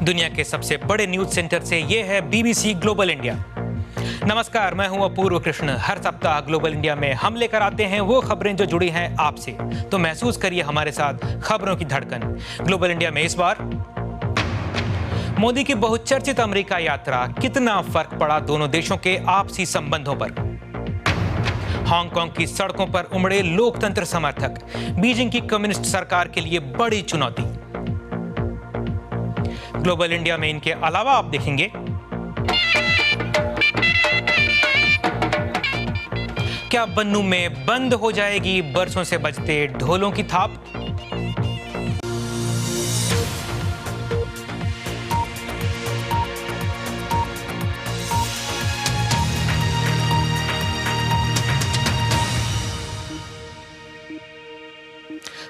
दुनिया के सबसे बड़े न्यूज सेंटर से ये है बीबीसी ग्लोबल इंडिया। नमस्कार, मैं हूं अपूर्व कृष्ण। हर सप्ताह ग्लोबल इंडिया में हम लेकर आते हैं वो खबरें जो जुड़ी हैं आपसे, तो महसूस करिए हमारे साथ खबरों की धड़कन। ग्लोबल इंडिया में इस बार मोदी की बहुचर्चित अमेरिका यात्रा, कितना फर्क पड़ा दोनों देशों के आपसी संबंधों पर। हांगकांग की सड़कों पर उमड़े लोकतंत्र समर्थक, बीजिंग की कम्युनिस्ट सरकार के लिए बड़ी चुनौती। ग्लोबल इंडिया में इनके अलावा आप देखेंगे क्या बन्नू में बंद हो जाएगी बरसों से बजते ढोलों की थाप।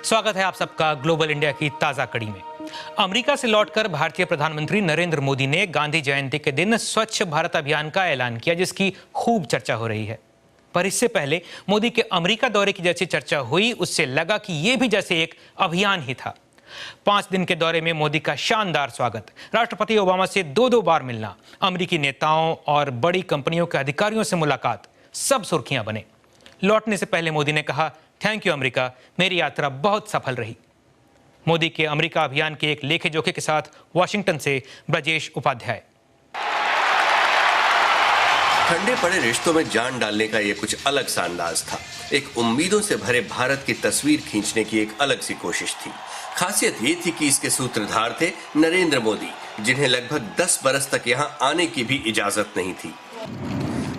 स्वागत है आप सबका ग्लोबल इंडिया की ताजा कड़ी में। अमेरिका से लौटकर भारतीय प्रधानमंत्री नरेंद्र मोदी ने गांधी जयंती के दिन स्वच्छ भारत अभियान का ऐलान किया, जिसकी खूब चर्चा हो रही है। पर इससे पहले मोदी के अमेरिका दौरे की जैसी चर्चा हुई, उससे लगा कि यह भी जैसे एक अभियान ही था। 5 दिन के दौरे में मोदी का शानदार स्वागत, राष्ट्रपति ओबामा से 2-2 बार मिलना, अमेरिकी नेताओं और बड़ी कंपनियों के अधिकारियों से मुलाकात, सब सुर्खियां बने। लौटने से पहले मोदी ने कहा, थैंक यू अमेरिका, मेरी यात्रा बहुत सफल रही। मोदी के अमेरिका अभियान के एक लेखे जोखे के साथ वॉशिंगटन से ब्रजेश उपाध्याय। ठंडे पड़े रिश्तों में जान डालने का ये कुछ अलग सा अंदाज था। एक उम्मीदों से भरे भारत की तस्वीर खींचने की एक अलग सी कोशिश थी। खासियत ये थी कि इसके सूत्रधार थे नरेंद्र मोदी, जिन्हें लगभग 10 बरस तक यहाँ आने की भी इजाजत नहीं थी।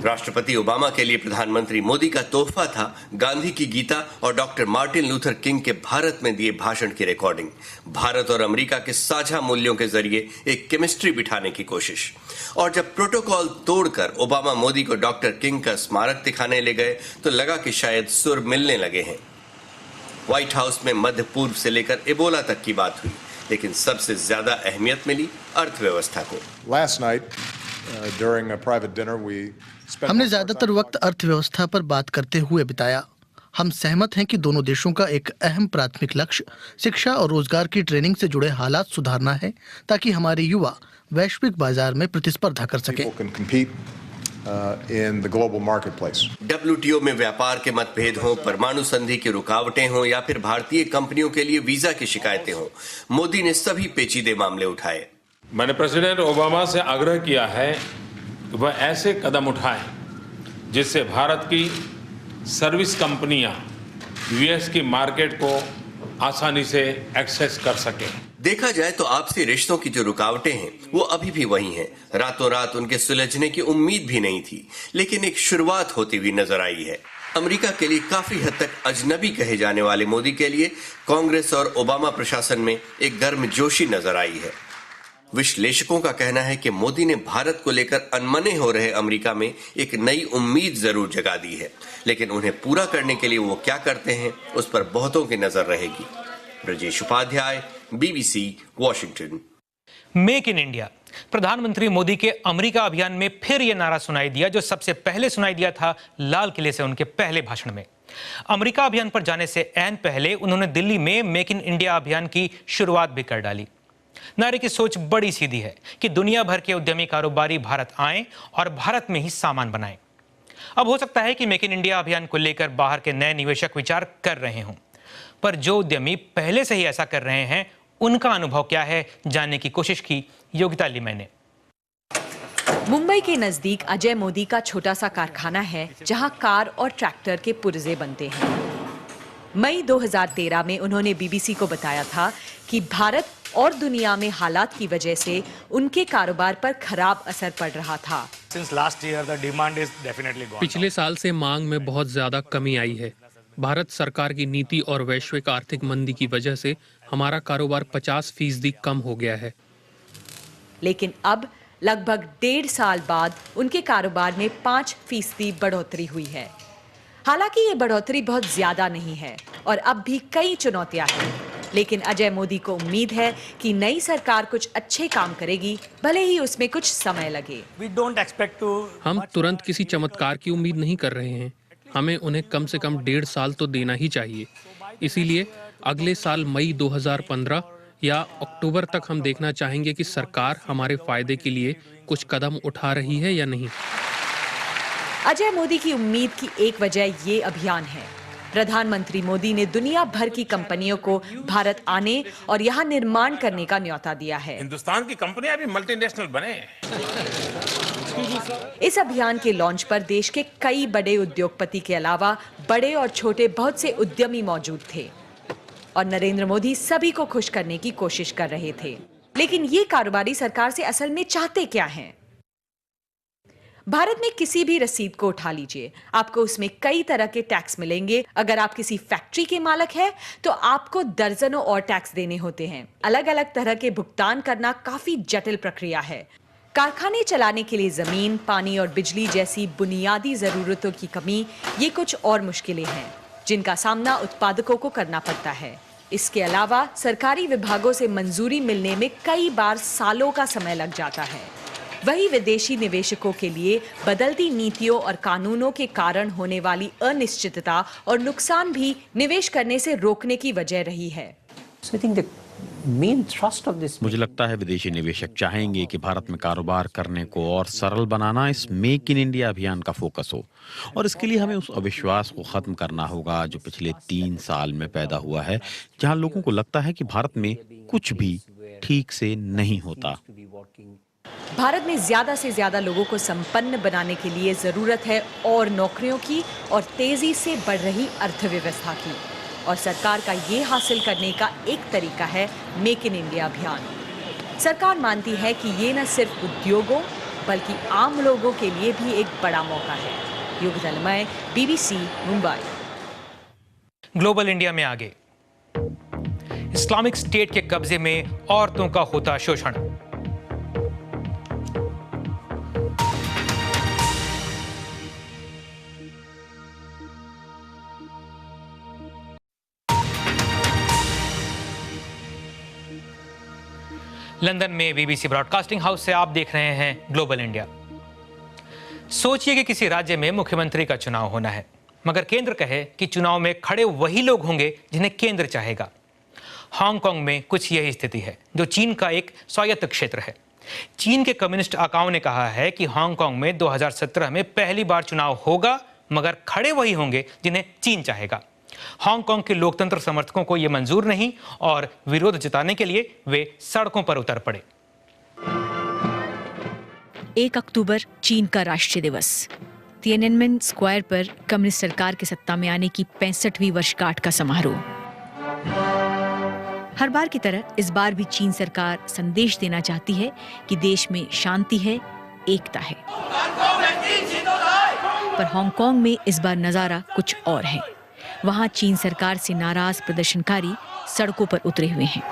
राष्ट्रपति ओबामा के लिए प्रधानमंत्री मोदी का तोहफा था गांधी की गीता और डॉक्टर मार्टिन लूथर किंग के भारत में दिए भाषण की रिकॉर्डिंग। भारत और अमेरिका के साझा मूल्यों के जरिए एक केमिस्ट्री बिठाने की कोशिश। और जब प्रोटोकॉल तोड़कर ओबामा मोदी को डॉक्टर किंग का स्मारक दिखाने ले गए तो लगा कि शायद सुर मिलने लगे हैं। व्हाइट हाउस में मध्य पूर्व से लेकर इबोला तक की बात हुई, लेकिन सबसे ज्यादा अहमियत मिली अर्थव्यवस्था को। हमने ज्यादातर वक्त अर्थव्यवस्था पर बात करते हुए बिताया। हम सहमत हैं कि दोनों देशों का एक अहम प्राथमिक लक्ष्य शिक्षा और रोजगार की ट्रेनिंग से जुड़े हालात सुधारना है, ताकि हमारे युवा वैश्विक बाजार में प्रतिस्पर्धा कर सकें। WTO में व्यापार के मतभेद हों, परमाणु संधि की रुकावटें हों या फिर भारतीय कंपनियों के लिए वीजा की शिकायतें हों, मोदी ने सभी पेचीदे मामले उठाए। मैंने प्रेसिडेंट ओबामा से आग्रह किया है कि वह ऐसे कदम उठाएं जिससे भारत की सर्विस कंपनियां यूएस की मार्केट को आसानी से एक्सेस कर सकें। देखा जाए तो आपसी रिश्तों की जो रुकावटें हैं वो अभी भी वही हैं। रातों रात उनके सुलझने की उम्मीद भी नहीं थी, लेकिन एक शुरुआत होती हुई नजर आई है। अमेरिका के लिए काफी हद तक अजनबी कहे जाने वाले मोदी के लिए कांग्रेस और ओबामा प्रशासन में एक गर्मजोशी नजर आई है। विश्लेषकों का कहना है कि मोदी ने भारत को लेकर अनमने हो रहे अमेरिका में एक नई उम्मीद जरूर जगा दी है, लेकिन उन्हें पूरा करने के लिए वो क्या करते हैं उस पर बहुतों की नजर रहेगी। Brajesh Upadhyay, BBC, Washington. Make in India, प्रधानमंत्री मोदी के अमेरिका अभियान में फिर यह नारा सुनाई दिया जो सबसे पहले सुनाई दिया था लाल किले से उनके पहले भाषण में। अमेरिका अभियान पर जाने से ऐन पहले उन्होंने दिल्ली में मेक इन इंडिया अभियान की शुरुआत भी कर डाली। नारे की सोच बड़ी सीधी है कि दुनिया भर के उद्यमी कारोबारी भारत आएं और भारत में ही सामान बनाएं। अब हो सकता है कि मेक इन इंडिया अभियान को लेकर बाहर के नए निवेशक विचार कर रहे हों, पर जो उद्यमी पहले से ही ऐसा कर रहे हैं उनका अनुभव क्या है, जानने की कोशिश की योगिता लिमय ने। मुंबई के नजदीक अजय मोदी का छोटा सा कारखाना है जहां कार और ट्रैक्टर के पुर्जे बनते हैं। मई 2013 में उन्होंने बीबीसी को बताया था कि भारत और दुनिया में हालात की वजह से उनके कारोबार पर खराब असर पड़ रहा था। पिछले साल से मांग में बहुत ज्यादा कमी आई है। भारत सरकार की नीति और वैश्विक आर्थिक मंदी की वजह से हमारा कारोबार 50% कम हो गया है। लेकिन अब लगभग 1.5 साल बाद उनके कारोबार में 5% बढ़ोतरी हुई है। हालांकि ये बढ़ोतरी बहुत ज्यादा नहीं है और अब भी कई चुनौतियां हैं, लेकिन अजय मोदी को उम्मीद है कि नई सरकार कुछ अच्छे काम करेगी, भले ही उसमें कुछ समय लगे। हम तुरंत किसी चमत्कार की उम्मीद नहीं कर रहे हैं। हमें उन्हें कम से कम 1.5 साल तो देना ही चाहिए। इसीलिए अगले साल मई 2015 या अक्टूबर तक हम देखना चाहेंगे कि सरकार हमारे फायदे के लिए कुछ कदम उठा रही है या नहीं? अजय मोदी की उम्मीद की एक वजह ये अभियान है। प्रधानमंत्री मोदी ने दुनिया भर की कंपनियों को भारत आने और यहाँ निर्माण करने का न्योता दिया है। हिंदुस्तान की कंपनियां भी मल्टीनेशनल बने। इस अभियान के लॉन्च पर देश के कई बड़े उद्योगपति के अलावा बड़े और छोटे बहुत से उद्यमी मौजूद थे और नरेंद्र मोदी सभी को खुश करने की कोशिश कर रहे थे। लेकिन ये कारोबारी सरकार से असल में चाहते क्या हैं? भारत में किसी भी रसीद को उठा लीजिए, आपको उसमें कई तरह के टैक्स मिलेंगे। अगर आप किसी फैक्ट्री के मालिक हैं, तो आपको दर्जनों और टैक्स देने होते हैं। अलग अलग तरह के भुगतान करना काफी जटिल प्रक्रिया है। कारखाने चलाने के लिए जमीन, पानी और बिजली जैसी बुनियादी जरूरतों की कमी, ये कुछ और मुश्किलें हैं जिनका सामना उत्पादकों को करना पड़ता है। इसके अलावा सरकारी विभागों से मंजूरी मिलने में कई बार सालों का समय लग जाता है। वही विदेशी निवेशकों के लिए बदलती नीतियों और कानूनों के कारण होने वाली अनिश्चितता और नुकसान भी निवेश करने से रोकने की वजह रही है। मुझे लगता है विदेशी निवेशक चाहेंगे कि भारत में कारोबार करने को और सरल बनाना इस मेक इन इंडिया अभियान का फोकस हो, और इसके लिए हमें उस अविश्वास को खत्म करना होगा जो पिछले 3 साल में पैदा हुआ है, जहां लोगों को लगता है कि भारत में कुछ भी ठीक से नहीं होता। भारत में ज्यादा से ज्यादा लोगों को संपन्न बनाने के लिए जरूरत है और नौकरियों की और तेजी से बढ़ रही अर्थव्यवस्था की, और सरकार का ये हासिल करने का एक तरीका है मेक इन इंडिया अभियान। सरकार मानती है कि ये न सिर्फ उद्योगों बल्कि आम लोगों के लिए भी एक बड़ा मौका है। युग दलमय, BBC, मुंबई। ग्लोबल इंडिया में आगे, इस्लामिक स्टेट के कब्जे में औरतों का होता शोषण। लंदन में BBC ब्रॉडकास्टिंग हाउस से आप देख रहे हैं ग्लोबल इंडिया। सोचिए कि किसी राज्य में मुख्यमंत्री का चुनाव होना है, मगर केंद्र कहे कि चुनाव में खड़े वही लोग होंगे जिन्हें केंद्र चाहेगा। हांगकांग में कुछ यही स्थिति है, जो चीन का एक स्वायत्त क्षेत्र है। चीन के कम्युनिस्ट आकाओं ने कहा है कि हांगकांग में 2017 में पहली बार चुनाव होगा, मगर खड़े वही होंगे जिन्हें चीन चाहेगा। हांगकांग के लोकतंत्र समर्थकों को यह मंजूर नहीं और विरोध जताने के लिए वे सड़कों पर उतर पड़े। 1 अक्टूबर चीन का राष्ट्रीय दिवस। तिएननमेन स्क्वायर पर कम्युनिस्ट सरकार के सत्ता में आने की 65वीं वर्षगांठ का समारोह। हर बार की तरह इस बार भी चीन सरकार संदेश देना चाहती है कि देश में शांति है, एकता है। पर हांगकांग में इस बार नजारा कुछ और है। वहां चीन सरकार से नाराज प्रदर्शनकारी सड़कों पर उतरे हुए हैं।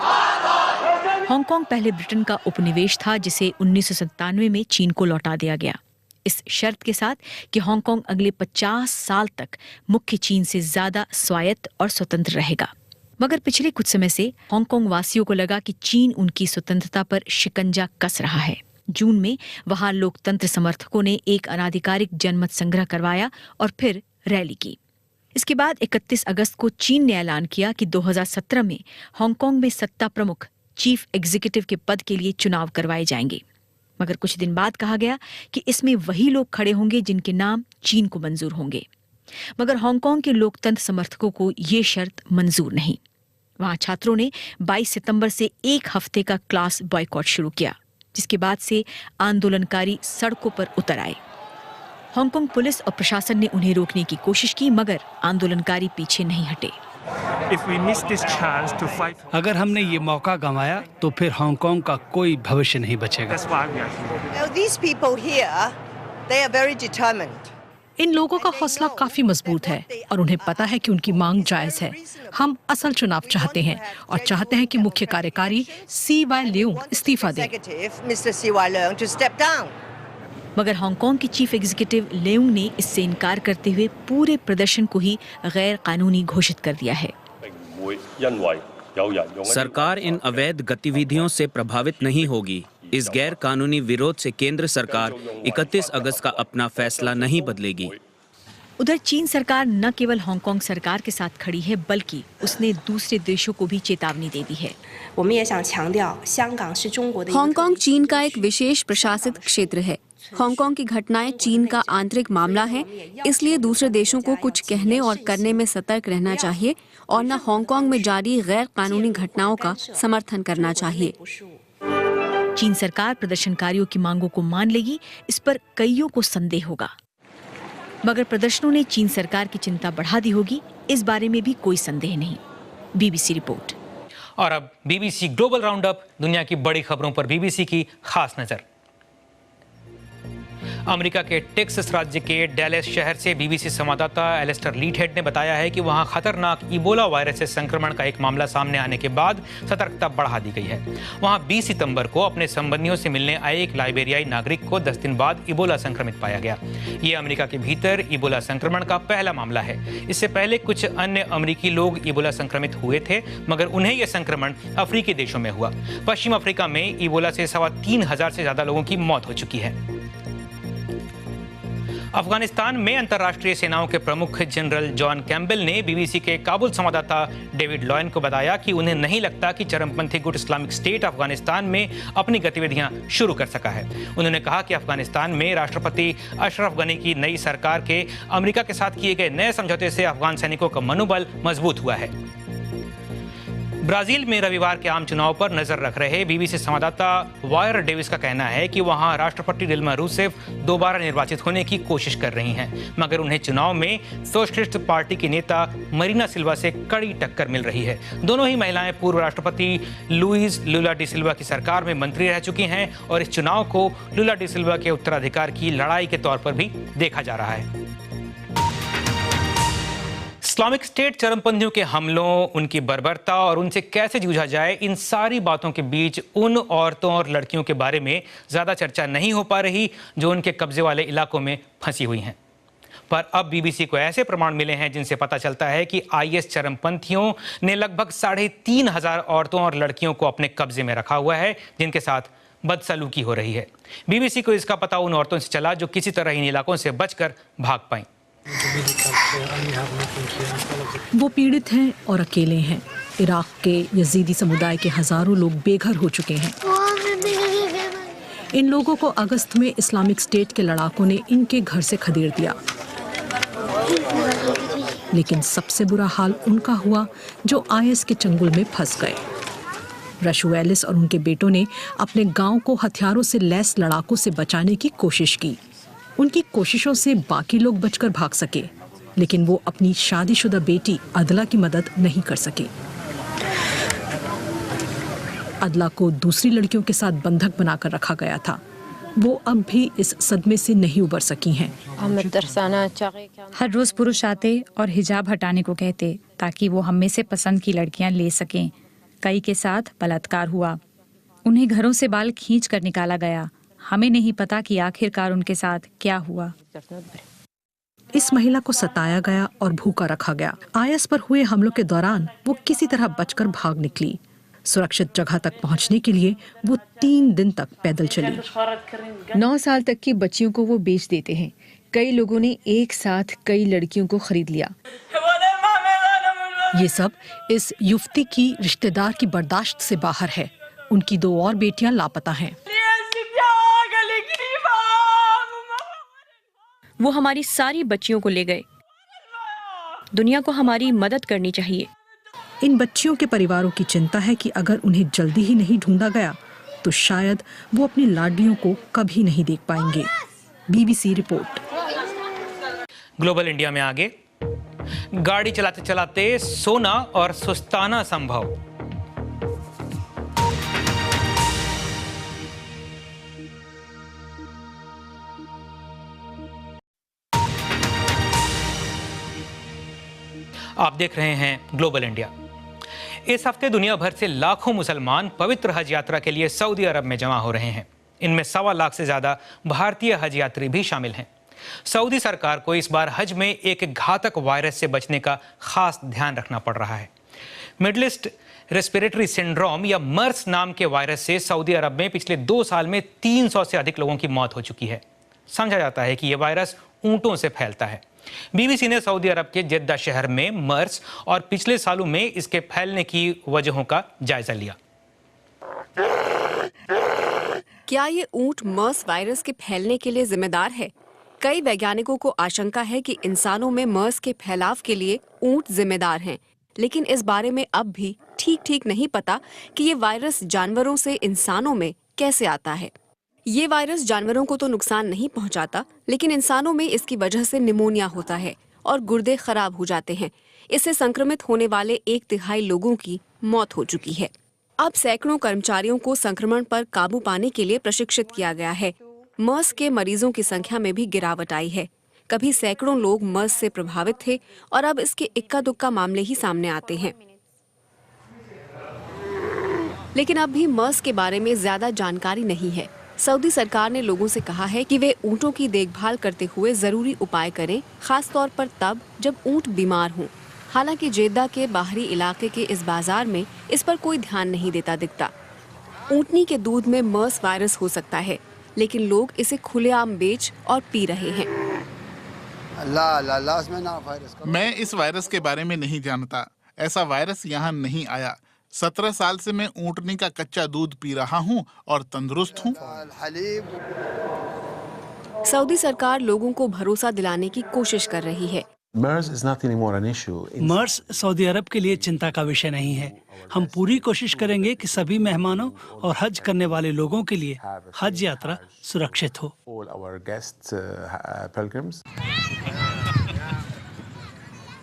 हांगकांग पहले ब्रिटेन का उपनिवेश था, जिसे 1997 में चीन को लौटा दिया गया, इस शर्त के साथ कि हांगकांग अगले 50 साल तक मुख्य चीन से ज्यादा स्वायत्त और स्वतंत्र रहेगा। मगर पिछले कुछ समय से हांगकांग वासियों को लगा कि चीन उनकी स्वतंत्रता पर शिकंजा कस रहा है। जून में वहां लोकतंत्र समर्थकों ने एक अनाधिकारिक जनमत संग्रह करवाया और फिर रैली की। इसके बाद 31 अगस्त को चीन ने ऐलान किया कि 2017 में हांगकांग में सत्ता प्रमुख चीफ एग्जीक्यूटिव के पद के लिए चुनाव करवाए जाएंगे। मगर कुछ दिन बाद कहा गया कि इसमें वही लोग खड़े होंगे जिनके नाम चीन को मंजूर होंगे। मगर हांगकांग के लोकतंत्र समर्थकों को ये शर्त मंजूर नहीं। वहां छात्रों ने 22 सितंबर से 1 हफ्ते का क्लास बॉयकॉट शुरू किया, जिसके बाद से आंदोलनकारी सड़कों पर उतर आए। हांगकांग पुलिस और प्रशासन ने उन्हें रोकने की कोशिश की, मगर आंदोलनकारी पीछे नहीं हटे। अगर हमने ये मौका गंवाया तो फिर हांगकांग का कोई भविष्य नहीं बचेगा। इन लोगों का हौसला काफी मजबूत है और उन्हें पता है कि उनकी मांग जायज है। हम असल चुनाव चाहते हैं और चाहते हैं कि मुख्य कार्यकारी CY लेउंग इस्तीफा दें। मगर हांगकांग के चीफ एग्जीक्यूटिव लेउंग ने इससे इनकार करते हुए पूरे प्रदर्शन को ही गैर कानूनी घोषित कर दिया है। सरकार इन अवैध गतिविधियों से प्रभावित नहीं होगी। इस गैर कानूनी विरोध से केंद्र सरकार 31 अगस्त का अपना फैसला नहीं बदलेगी। उधर चीन सरकार न केवल हांगकांग सरकार के साथ खड़ी है, बल्कि उसने दूसरे देशों को भी चेतावनी दे दी है। हांगकांग चीन का एक विशेष प्रशासित क्षेत्र है। हांगकांग की घटनाएं चीन का आंतरिक मामला है, इसलिए दूसरे देशों को कुछ कहने और करने में सतर्क रहना चाहिए और न हांगकांग में जारी गैर कानूनी घटनाओं का समर्थन करना चाहिए। चीन सरकार प्रदर्शनकारियों की मांगों को मान लेगी, इस पर कईयों को संदेह होगा। मगर प्रदर्शनों ने चीन सरकार की चिंता बढ़ा दी होगी, इस बारे में भी कोई संदेह नहीं। BBC report. और अब बीबीसी ग्लोबल राउंड अप, दुनिया की बड़ी खबरों पर बीबीसी की खास नजर। अमेरिका के टेक्सास राज्य के डैलस शहर से बीबीसी संवाददाता एलिस्टर लीटहेड ने बताया है कि वहां खतरनाक इबोला वायरस से संक्रमण का एक मामला सामने आने के बाद सतर्कता बढ़ा दी गई है। वहां 20 सितंबर को अपने संबंधियों से मिलने आए एक लाइबेरियाई नागरिक को 10 दिन बाद इबोला संक्रमित पाया गया। ये अमेरिका के भीतर इबोला संक्रमण का पहला मामला है। इससे पहले कुछ अन्य अमेरिकी लोग इबोला संक्रमित हुए थे, मगर उन्हें यह संक्रमण अफ्रीकी देशों में हुआ। पश्चिम अफ्रीका में इबोला से 3,500 से ज्यादा लोगों की मौत हो चुकी है। अफगानिस्तान में अंतर्राष्ट्रीय सेनाओं के प्रमुख जनरल जॉन कैम्पबेल ने बीबीसी के काबुल संवाददाता डेविड लॉयन को बताया कि उन्हें नहीं लगता कि चरमपंथी गुट इस्लामिक स्टेट अफगानिस्तान में अपनी गतिविधियां शुरू कर सका है। उन्होंने कहा कि अफगानिस्तान में राष्ट्रपति अशरफ गनी की नई सरकार के अमेरिका के साथ किए गए नए समझौते से अफगान सैनिकों का मनोबल मजबूत हुआ है। ब्राजील में रविवार के आम चुनाव पर नजर रख रहे बीबीसी संवाददाता वायर डेविस का कहना है कि वहां राष्ट्रपति दिल्मा रूसेफ दोबारा निर्वाचित होने की कोशिश कर रही हैं, मगर उन्हें चुनाव में सोशलिस्ट पार्टी की नेता मरीना सिल्वा से कड़ी टक्कर मिल रही है। दोनों ही महिलाएं पूर्व राष्ट्रपति लुइस लुला डी सिल्वा की सरकार में मंत्री रह चुकी हैं और इस चुनाव को लुला डी सिल्वा के उत्तराधिकार की लड़ाई के तौर पर भी देखा जा रहा है। इस्लामिक स्टेट चरमपंथियों के हमलों, उनकी बर्बरता और उनसे कैसे जूझा जाए, इन सारी बातों के बीच उन औरतों और लड़कियों के बारे में ज़्यादा चर्चा नहीं हो पा रही जो उनके कब्जे वाले इलाकों में फंसी हुई हैं। पर अब बीबीसी को ऐसे प्रमाण मिले हैं जिनसे पता चलता है कि आईएस चरमपंथियों ने लगभग 3,500 औरतों और लड़कियों को अपने कब्जे में रखा हुआ है, जिनके साथ बदसलूकी हो रही है। बीबीसी को इसका पता उन औरतों से चला जो किसी तरह इन इलाकों से बचकर भाग पाईं। वो पीड़ित हैं और अकेले हैं। इराक के यजीदी समुदाय के हजारों लोग बेघर हो चुके हैं। इन लोगों को अगस्त में इस्लामिक स्टेट के लड़ाकों ने इनके घर से खदेड़ दिया। लेकिन सबसे बुरा हाल उनका हुआ जो आईएस के चंगुल में फंस गए। रशू एलिस और उनके बेटों ने अपने गांव को हथियारों से लैस लड़ाकों से बचाने की कोशिश की। उनकी कोशिशों से बाकी लोग बचकर भाग सके, लेकिन वो अपनी शादीशुदा बेटी अदला की मदद नहीं कर सके। अदला को दूसरी लड़कियों के साथ बंधक बनाकर रखा गया था। वो अब भी इस सदमे से नहीं उबर सकी हैं। हर रोज पुरुष आते और हिजाब हटाने को कहते ताकि वो हम में से पसंद की लड़कियां ले सकें। कई के साथ बलात्कार हुआ। उन्हें घरों से बाल खींच कर निकाला गया। हमें नहीं पता कि आखिरकार उनके साथ क्या हुआ। इस महिला को सताया गया और भूखा रखा गया। आईएस पर हुए हमलों के दौरान वो किसी तरह बचकर भाग निकली। सुरक्षित जगह तक पहुंचने के लिए वो 3 दिन तक पैदल चली। 9 साल तक की बच्चियों को वो बेच देते हैं। कई लोगों ने एक साथ कई लड़कियों को खरीद लिया। ये सब इस युवती की रिश्तेदार की बर्दाश्त से बाहर है। उनकी 2 और बेटियां लापता हैं। वो हमारी सारी बच्चियों को ले गए। दुनिया को हमारी मदद करनी चाहिए। इन बच्चियों के परिवारों की चिंता है कि अगर उन्हें जल्दी ही नहीं ढूंढा गया तो शायद वो अपनी लाडलियों को कभी नहीं देख पाएंगे। BBC report. ग्लोबल इंडिया में आगे, गाड़ी चलाते चलाते सोना और सुस्ताना संभव। आप देख रहे हैं ग्लोबल इंडिया। इस हफ्ते दुनिया भर से लाखों मुसलमान पवित्र हज यात्रा के लिए सऊदी अरब में जमा हो रहे हैं। इनमें 1.25 लाख से ज्यादा भारतीय हज यात्री भी शामिल हैं। सऊदी सरकार को इस बार हज में एक घातक वायरस से बचने का खास ध्यान रखना पड़ रहा है। मिडल ईस्ट रेस्पिरेटरी सिंड्रोम या मर्स नाम के वायरस से सऊदी अरब में पिछले 2 साल में 300 से अधिक लोगों की मौत हो चुकी है। समझा जाता है कि यह वायरस ऊंटों से फैलता है। बीबीसी ने सऊदी अरब के जेद्दा शहर में मर्स और पिछले सालों में इसके फैलने की वजहों का जायजा लिया। क्या ये ऊंट मर्स वायरस के फैलने के लिए जिम्मेदार है? कई वैज्ञानिकों को आशंका है कि इंसानों में मर्स के फैलाव के लिए ऊंट जिम्मेदार हैं, लेकिन इस बारे में अब भी ठीक नहीं पता कि ये वायरस जानवरों से इंसानों में कैसे आता है। ये वायरस जानवरों को तो नुकसान नहीं पहुंचाता, लेकिन इंसानों में इसकी वजह से निमोनिया होता है और गुर्दे खराब हो जाते हैं। इससे संक्रमित होने वाले 1/3 लोगों की मौत हो चुकी है। अब सैकड़ों कर्मचारियों को संक्रमण पर काबू पाने के लिए प्रशिक्षित किया गया है। मर्स के मरीजों की संख्या में भी गिरावट आई है। कभी सैकड़ों लोग मर्स से प्रभावित थे और अब इसके इक्का-दुक्का मामले ही सामने आते हैं। लेकिन अब भी मर्स के बारे में ज्यादा जानकारी नहीं है। सऊदी सरकार ने लोगों से कहा है कि वे ऊँटों की देखभाल करते हुए जरूरी उपाय करें, खास तौर पर तब जब ऊँट बीमार हों। हालांकि जेद्दा के बाहरी इलाके के इस बाजार में इस पर कोई ध्यान नहीं देता दिखता। ऊँटनी के दूध में मर्स वायरस हो सकता है, लेकिन लोग इसे खुलेआम बेच और पी रहे हैं। मैं इस वायरस के बारे में नहीं जानता। ऐसा वायरस यहाँ नहीं आया। 17 साल से मैं ऊँटनी का कच्चा दूध पी रहा हूँ और तंदुरुस्त हूँ। सऊदी सरकार लोगों को भरोसा दिलाने की कोशिश कर रही है। मर्स सऊदी अरब के लिए चिंता का विषय नहीं है। हम पूरी कोशिश करेंगे कि सभी मेहमानों और हज करने वाले लोगों के लिए हज यात्रा सुरक्षित हो।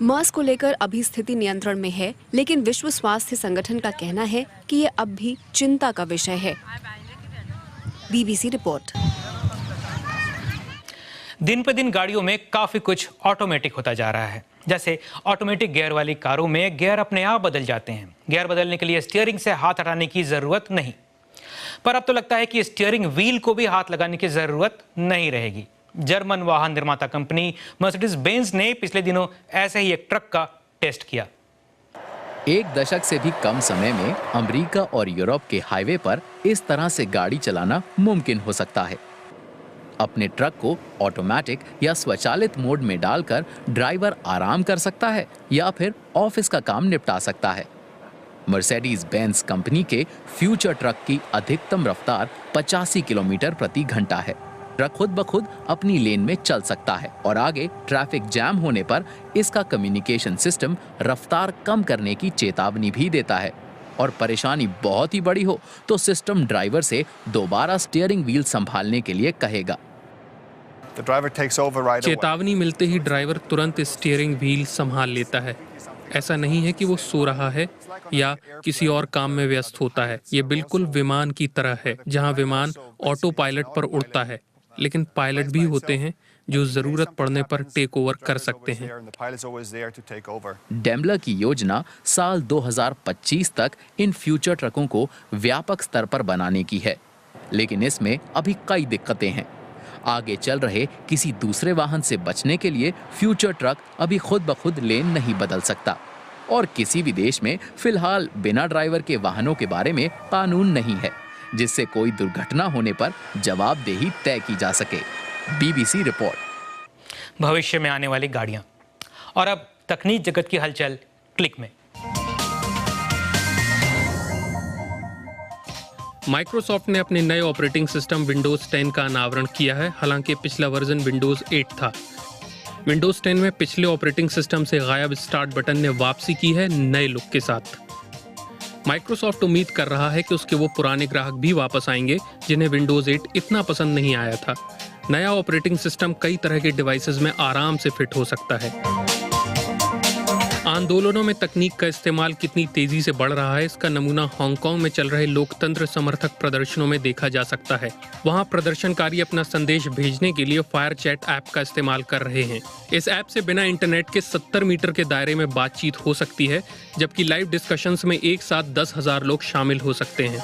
मर्स को लेकर अभी स्थिति नियंत्रण में है, लेकिन विश्व स्वास्थ्य संगठन का कहना है कि ये अब भी चिंता का विषय है। BBC report. दिन पे दिन गाड़ियों में काफी कुछ ऑटोमेटिक होता जा रहा है। जैसे ऑटोमेटिक गियर वाली कारों में गियर अपने आप बदल जाते हैं। गियर बदलने के लिए स्टीयरिंग से हाथ हटाने की जरूरत नहीं, पर अब तो लगता है कि स्टीयरिंग व्हील को भी हाथ लगाने की जरूरत नहीं रहेगी। जर्मन वाहन निर्माता कंपनी मर्सिडीज बेंज ने पिछले दिनों ऐसे ही एक ट्रक का टेस्ट किया। 1 दशक से भी कम समय में अमेरिका और यूरोप के हाईवे पर इस तरह से गाड़ी चलाना मुमकिन हो सकता है। अपने ट्रक को ऑटोमेटिक या स्वचालित मोड में डालकर ड्राइवर आराम कर सकता है या फिर ऑफिस का काम निपटा सकता है। मर्सिडीज बेंज कंपनी के फ्यूचर ट्रक की अधिकतम रफ्तार 85 किलोमीटर प्रति घंटा है। ट्रक खुद ब खुद अपनी लेन में चल सकता है और आगे ट्रैफिक जैम होने पर इसका कम्युनिकेशन सिस्टम रफ्तार कम करने की चेतावनी भी देता है। और परेशानी बहुत ही बड़ी हो तो सिस्टम ड्राइवर से दोबारा स्टीयरिंग व्हील संभालने के लिए कहेगा। चेतावनी मिलते ही ड्राइवर तुरंत स्टीयरिंग व्हील संभाल लेता है। ऐसा नहीं है कि वो सो रहा है या किसी और काम में व्यस्त होता है। ये बिल्कुल विमान की तरह है, जहां विमान ऑटो पायलट पर उड़ता है, लेकिन पायलट भी होते हैं जो जरूरत पड़ने पर टेक ओवर कर सकते हैं। डेमलर की योजना साल 2025 तक इन फ्यूचर ट्रकों को व्यापक स्तर पर बनाने की है, लेकिन इसमें अभी कई दिक्कतें हैं। आगे चल रहे किसी दूसरे वाहन से बचने के लिए फ्यूचर ट्रक अभी खुद ब खुद लेन नहीं बदल सकता और किसी भी देश में फिलहाल बिना ड्राइवर के वाहनों के बारे में कानून नहीं है, जिससे कोई दुर्घटना होने पर जवाबदेही तय की जा सके। BBC report. भविष्य में आने वाली गाड़ियां और अब तकनीक जगत की हलचल क्लिक में। माइक्रोसॉफ्ट ने अपने नए ऑपरेटिंग सिस्टम विंडोज 10 का अनावरण किया है। हालांकि पिछला वर्जन विंडोज 8 था। विंडोज 10 में पिछले ऑपरेटिंग सिस्टम से गायब स्टार्ट बटन ने वापसी की है नए लुक के साथ। माइक्रोसॉफ्ट उम्मीद कर रहा है कि उसके वो पुराने ग्राहक भी वापस आएंगे जिन्हें विंडोज 8 इतना पसंद नहीं आया था। नया ऑपरेटिंग सिस्टम कई तरह के डिवाइसेस में आराम से फिट हो सकता है। आंदोलनों में तकनीक का इस्तेमाल कितनी तेजी से बढ़ रहा है, इसका नमूना हांगकांग में चल रहे लोकतंत्र समर्थक प्रदर्शनों में देखा जा सकता है। वहां प्रदर्शनकारी अपना संदेश भेजने के लिए फायर चैट ऐप का इस्तेमाल कर रहे हैं। इस ऐप से बिना इंटरनेट के 70 मीटर के दायरे में बातचीत हो सकती है, जबकि लाइव डिस्कशंस में एक साथ 10,000 लोग शामिल हो सकते हैं।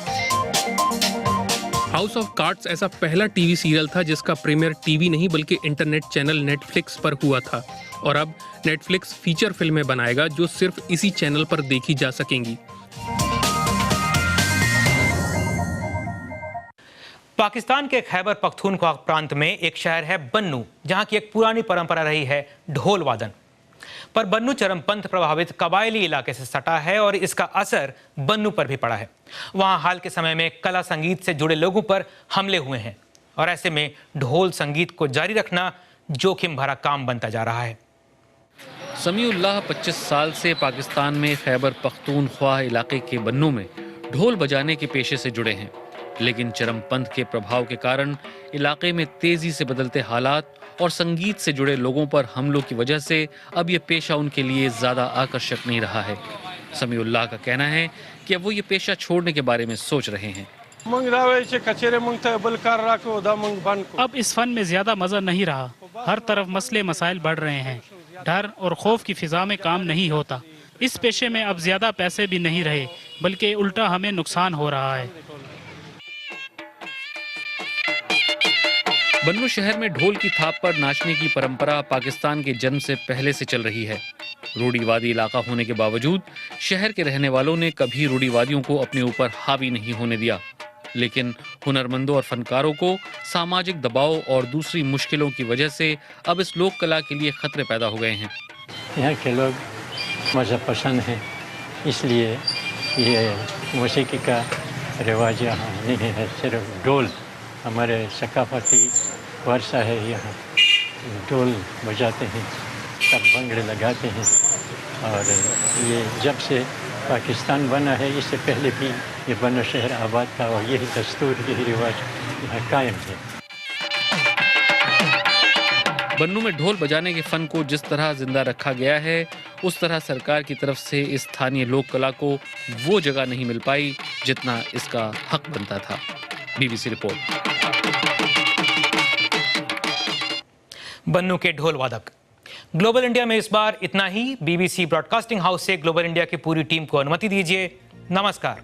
हाउस ऑफ कार्ड्स ऐसा पहला टीवी सीरियल था जिसका प्रीमियर टीवी नहीं बल्कि इंटरनेट चैनल नेटफ्लिक्स पर हुआ था, और अब नेटफ्लिक्स फीचर फिल्में बनाएगा जो सिर्फ इसी चैनल पर देखी जा सकेंगी। पाकिस्तान के खैबर पख्तूनख्वा प्रांत में एक शहर है बन्नू, जहां की एक पुरानी परंपरा रही है ढोल वादन। पर बन्नू चरमपंथ प्रभावित कबायली इलाके से सटा है और इसका असर बन्नू पर भी पड़ा है। वहां हाल के समय में कला संगीत से जुड़े लोगों पर हमले हुए हैं और ऐसे में ढोल संगीत को जारी रखना जोखिम भरा काम बनता जा रहा है। समीउल्लाह 25 साल से पाकिस्तान में खैबर पख्तूनख्वा इलाके के बन्नू में ढोल बजाने के पेशे से जुड़े हैं, लेकिन चरमपंथ के प्रभाव के कारण इलाके में तेजी से बदलते हालात और संगीत से जुड़े लोगों पर हमलों की वजह से अब ये पेशा उनके लिए ज्यादा आकर्षक नहीं रहा है। समीउल्लाह का कहना है कि अब वो ये पेशा छोड़ने के बारे में सोच रहे हैं। अब इस फन में ज्यादा मजा नहीं रहा। हर तरफ मसले मसाइल बढ़ रहे हैं। डर और खौफ की फिजा में काम नहीं होता। इस पेशे में अब ज्यादा पैसे भी नहीं रहे, बल्कि उल्टा हमें नुकसान हो रहा है। बन्नू शहर में ढोल की थाप पर नाचने की परंपरा पाकिस्तान के जन्म से पहले से चल रही है। रूढ़िवादी इलाका होने के बावजूद शहर के रहने वालों ने कभी रूढ़िवादियों को अपने ऊपर हावी नहीं होने दिया, लेकिन हुनरमंदों और फनकारों को सामाजिक दबाव और दूसरी मुश्किलों की वजह से अब इस लोक कला के लिए खतरे पैदा हो गए हैं। यहाँ के लोग मज़हब पसंद हैं, इसलिए ये मौसीकी का रिवाज यहाँ नहीं है। सिर्फ ढोल हमारे सकाफती वर्षा है, यहाँ ढोल बजाते हैं, सब भंगड़े लगाते हैं। और ये जब से पाकिस्तान बना है, इससे पहले भी ये बन्नू शहर आबाद था और यही दस्तूर, यही रिवाज यहाँ कायम है। बन्नू में ढोल बजाने के फन को जिस तरह जिंदा रखा गया है, उस तरह सरकार की तरफ से इस स्थानीय लोक कला को वो जगह नहीं मिल पाई जितना इसका हक बनता था। BBC report. बन्नू के ढोल वादक। ग्लोबल इंडिया में इस बार इतना ही। BBC ब्रॉडकास्टिंग हाउस से ग्लोबल इंडिया की पूरी टीम को अनुमति दीजिए। नमस्कार।